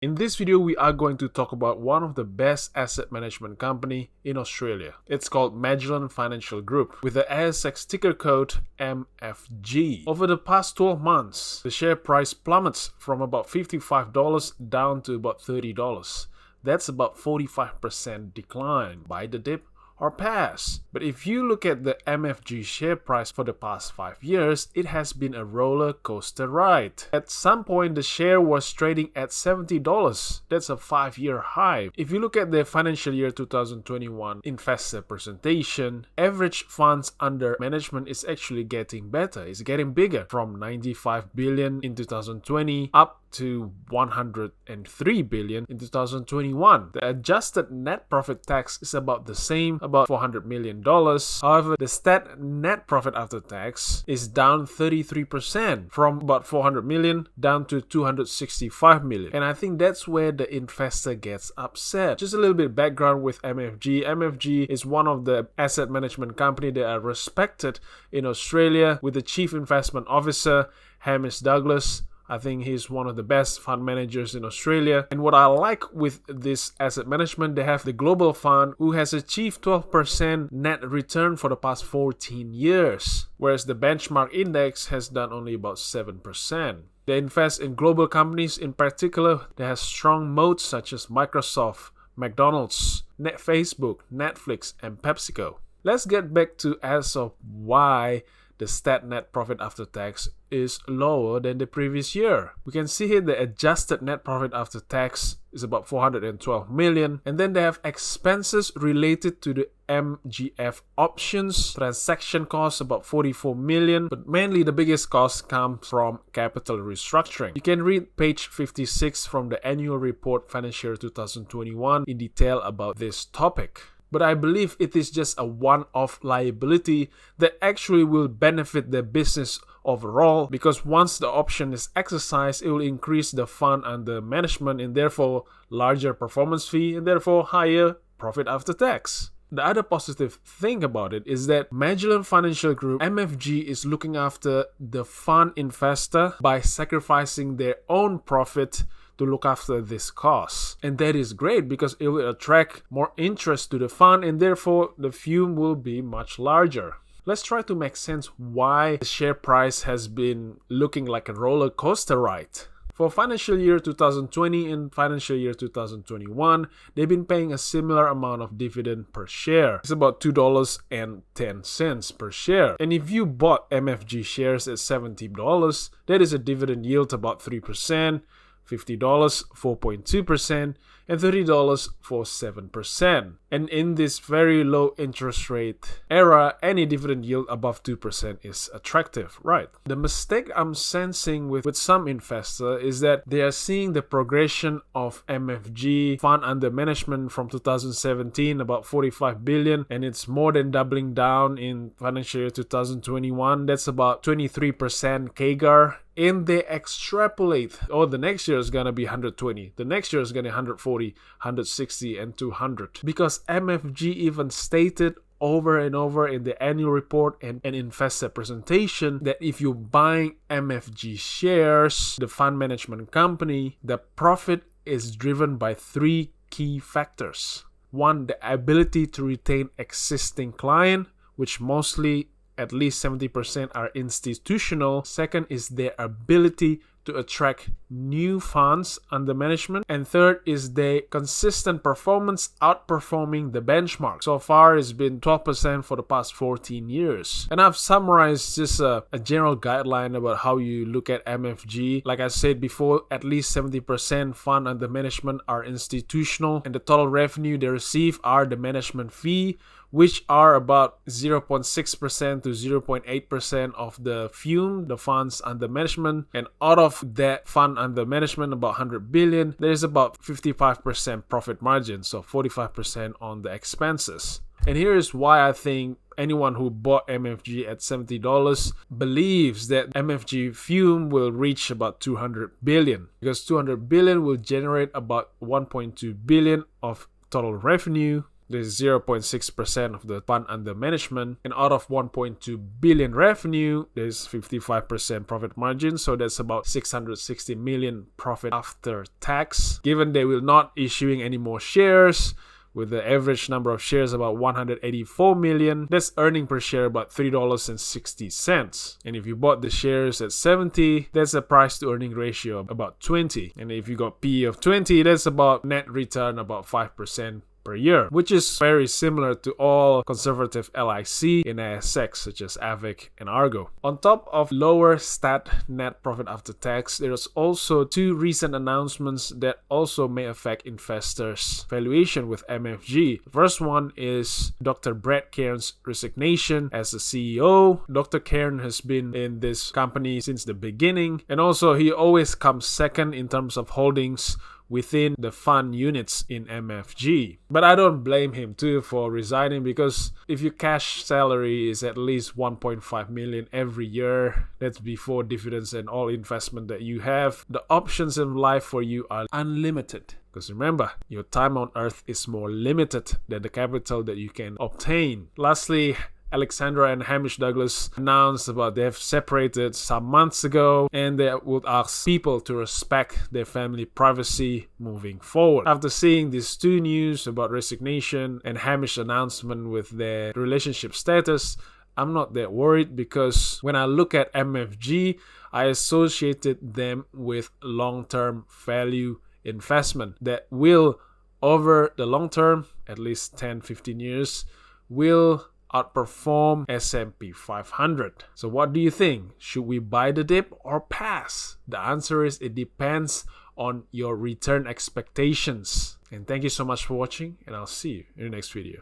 In this video, we are going to talk about one of the best asset management company in Australia. It's called Magellan Financial Group with the ASX ticker code MFG. Over the past 12 months, the share price plummets from about $55 down to about $30. That's about 45% decline. Buy the dip or pass. But if you look at the MFG share price for the past 5 years, it has been a roller coaster ride. At some point, the share was trading at $70. That's a 5-year high. If you look at the financial year 2021 investor presentation, average funds under management is actually getting better. It's getting bigger from 95 billion in 2020 up to 103 billion in 2021. The adjusted net profit tax is about the same, about $400 million. However, the stat net profit after tax is down 33% from about 400 million down to 265 million. And I think that's where the investor gets upset. Just a little bit of background with MFG. MFG is one of the asset management company that are respected in Australia with the chief investment officer, Hamish Douglass. I think he's one of the best fund managers in Australia. And what I like with this asset management, they have the Global Fund who has achieved 12% net return for the past 14 years, whereas the benchmark index has done only about 7%. They invest in global companies in particular. They have strong moats such as Microsoft, McDonald's, Facebook, Netflix, and PepsiCo. Let's get back to as of why the stat net profit after tax is lower than the previous year. We can see here the adjusted net profit after tax is about 412 million, and then they have expenses related to the MGF options, transaction costs about 44 million, but mainly the biggest cost comes from capital restructuring. You can read page 56 from the annual report financial year 2021 in detail about this topic. But I believe it is just a one-off liability that actually will benefit the business overall, because once the option is exercised, it will increase the fund under management and therefore larger performance fee and therefore higher profit after tax. The other positive thing about it is that Magellan Financial Group, MFG, is looking after the fund investor by sacrificing their own profit to look after this cost. And that is great because it will attract more interest to the fund and therefore the FUM will be much larger. Let's try to make sense why the share price has been looking like a roller coaster ride. For financial year 2020 and financial year 2021, they've been paying a similar amount of dividend per share. It's about $2.10 per share. And if you bought MFG shares at $70, that is a dividend yield about 3%. $50, 4.2%, and $30 for 7%. And in this very low interest rate era, any dividend yield above 2% is attractive, right? The mistake I'm sensing with some investors is that they are seeing the progression of MFG fund under management from 2017, about 45 billion, and it's more than doubling down in financial year 2021. That's about 23% CAGR. And they extrapolate, the next year is going to be 120, the next year is going to be 140, 160, and 200. Because MFG even stated over and over in the annual report and an investor presentation that if you're buying MFG shares, the fund management company, the profit is driven by 3 key factors. 1, the ability to retain existing client, which mostly at least 70% are institutional. Second is their ability to attract new funds under management. And third is their consistent performance outperforming the benchmark. So far, it's been 12% for the past 14 years. And I've summarized just a general guideline about how you look at MFG. Like I said before, at least 70% fund under management are institutional. And the total revenue they receive are the management fee, which are about 0.6% to 0.8% of the FUM, the funds under management. And out of that fund under management, about 100 billion, there's about 55% profit margin, so 45% on the expenses. And here is why I think anyone who bought MFG at $70 believes that MFG FUM will reach about 200 billion, because 200 billion will generate about 1.2 billion of total revenue. There's 0.6% of the fund under management, and out of 1.2 billion revenue, there's 55% profit margin, so that's about 660 million profit after tax. Given they will not issuing any more shares, with the average number of shares about 184 million, that's earning per share about $3.60. And if you bought the shares at 70, that's a price to earning ratio of about 20. And if you got PE of 20, that's about net return about 5% per year, which is very similar to all conservative LIC in ASX such as AVIC and Argo. On top of lower stat net profit after tax, there's also two recent announcements that also may affect investors' valuation with MFG. The first one is Dr. Brad Cairns' resignation as the CEO. Dr. Cairns has been in this company since the beginning, and also he always comes second in terms of holdings within the fund units in MFG. But I don't blame him too for resigning, because if your cash salary is at least 1.5 million every year, that's before dividends and all investment that you have, the options in life for you are unlimited. Because remember, your time on earth is more limited than the capital that you can obtain. Lastly, Alexandra and Hamish Douglas announced about they have separated some months ago, and they would ask people to respect their family privacy moving forward. After seeing these two news about resignation and Hamish's announcement with their relationship status, I'm not that worried, because when I look at MFG, I associated them with long-term value investment that will, over the long term, at least 10-15 years, will outperform S&P 500. So what do you think? Should we buy the dip or pass? The answer is it depends on your return expectations. And thank you so much for watching, and I'll see you in the next video.